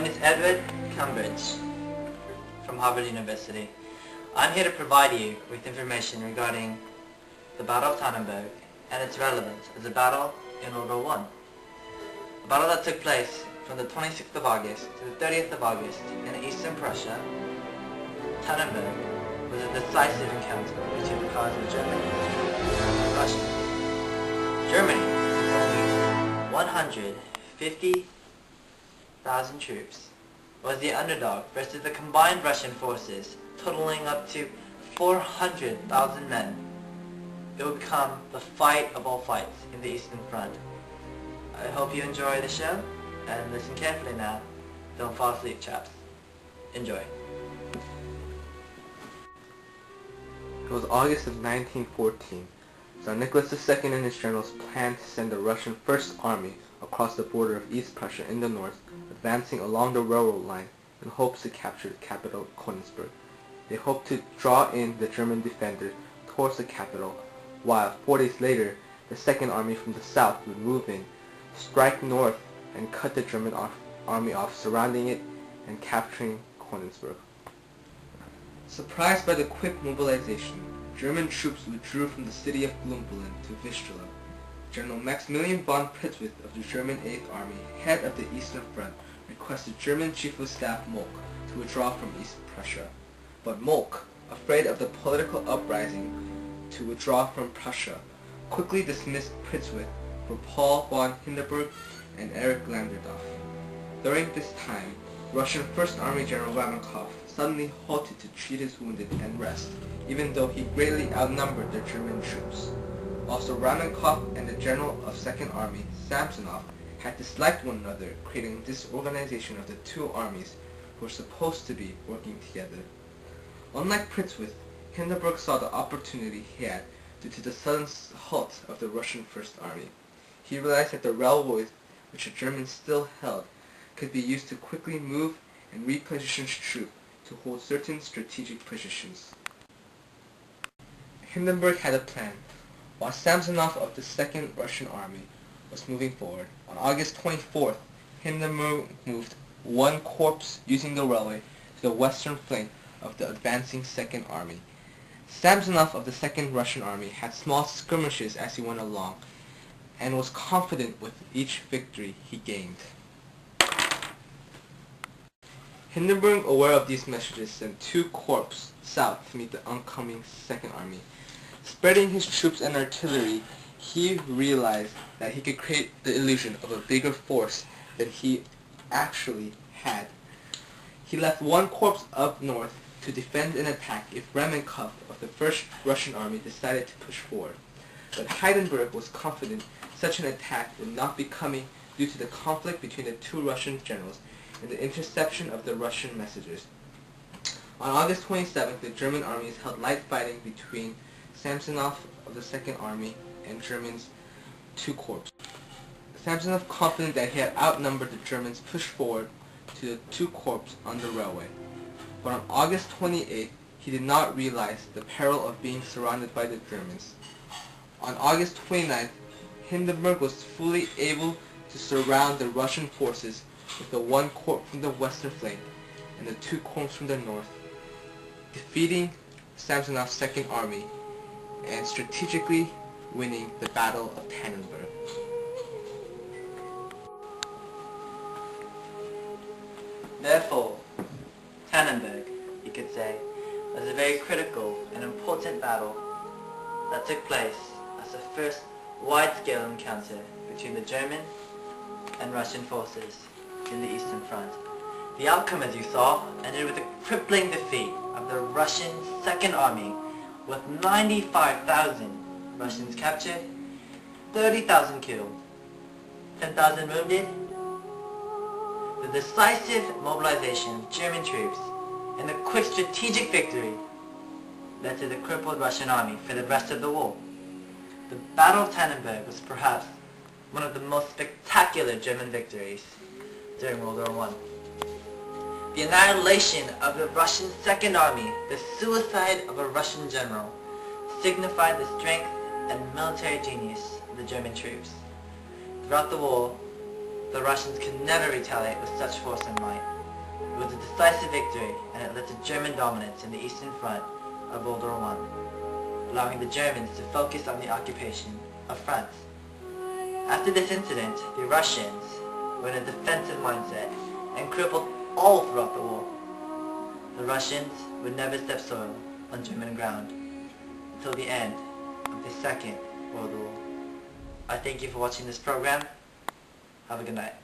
name is Edward Cumbridge from Harvard University. I'm here to provide you with information regarding the Battle of Tannenberg and its relevance as a battle in World War I. A battle that took place from the 26th of August to the 30th of August in eastern Prussia. Tannenberg was a decisive encounter between the powers of Germany and Russia. Germany, with only 150,000 troops, was the underdog versus the combined Russian forces totaling up to 400,000 men. It would become the fight of all fights in the Eastern Front. I hope you enjoy the show, and listen carefully now. Don't fall asleep, chaps. Enjoy. It was August of 1914. Tsar Nicholas II and his generals planned to send the Russian First Army across the border of East Prussia in the north, advancing along the railroad line in hopes to capture the capital, Königsberg. They hoped to draw in the German defenders towards the capital, while 4 days later, the Second Army from the south would move in, strike north, and cut the German army off, surrounding it and capturing Königsberg. Surprised by the quick mobilization, German troops withdrew from the city of Glumbolen to Vistula. General Maximilian von Prittwitz of the German 8th Army, head of the Eastern Front, requested German Chief of Staff Molk to withdraw from East Prussia. But Molk, afraid of the political uprising to withdraw from Prussia, quickly dismissed Prittwitz for Paul von Hindenburg and Erich Landerdorf. During this time, Russian First Army General Ramenkov suddenly halted to treat his wounded and rest, even though he greatly outnumbered the German troops. Also, Ramenkov and the General of Second Army, Samsonov, had disliked one another, creating disorganization of the two armies who were supposed to be working together. Unlike Prittwitz, Hindenburg saw the opportunity he had due to the sudden halt of the Russian First Army. He realized that the railways, which the Germans still held, could be used to quickly move and reposition troops to hold certain strategic positions. Hindenburg had a plan. While Samsonov of the Second Russian Army was moving forward, on August 24th, Hindenburg moved one corps using the railway to the western flank of the advancing Second Army. Samsonov of the Second Russian Army had small skirmishes as he went along, and was confident with each victory he gained. Hindenburg, aware of these messages, sent two corps south to meet the oncoming Second Army. Spreading his troops and artillery, he realized that he could create the illusion of a bigger force than he actually had. He left one corps up north to defend an attack if Ramenkov of the First Russian Army decided to push forward. But Hindenburg was confident such an attack would not be coming due to the conflict between the two Russian generals and the interception of the Russian messages. On August 27th, the German armies held light fighting between Samsonov of the Second Army and Germans' two corps. Samsonov, confident that he had outnumbered the Germans, pushed forward to the two corps on the railway. But on August 28th, he did not realize the peril of being surrounded by the Germans. On August 29th, Hindenburg was fully able to surround the Russian forces with the one corps from the western flank and the two corps from the north, defeating Samsonov's Second Army and strategically winning the Battle of Tannenberg. Therefore, Tannenberg, you could say, was a very critical and important battle that took place as the first wide-scale encounter between the German and Russian forces in the Eastern Front. The outcome, as you saw, ended with the crippling defeat of the Russian Second Army, with 95,000 Russians captured, 30,000 killed, 10,000 wounded. The decisive mobilization of German troops and the quick strategic victory led to the crippled Russian army for the rest of the war. The Battle of Tannenberg was perhaps one of the most spectacular German victories during World War I. The annihilation of the Russian Second Army, the suicide of a Russian general, signified the strength and military genius of the German troops. Throughout the war, the Russians could never retaliate with such force and might. It was a decisive victory, and it led to German dominance in the Eastern Front of World War I, allowing the Germans to focus on the occupation of France. After this incident, the Russians were in a defensive mindset and crippled all throughout the war. The Russians would never step soil on German ground until the end of the Second World War. I thank you for watching this program. Have a good night.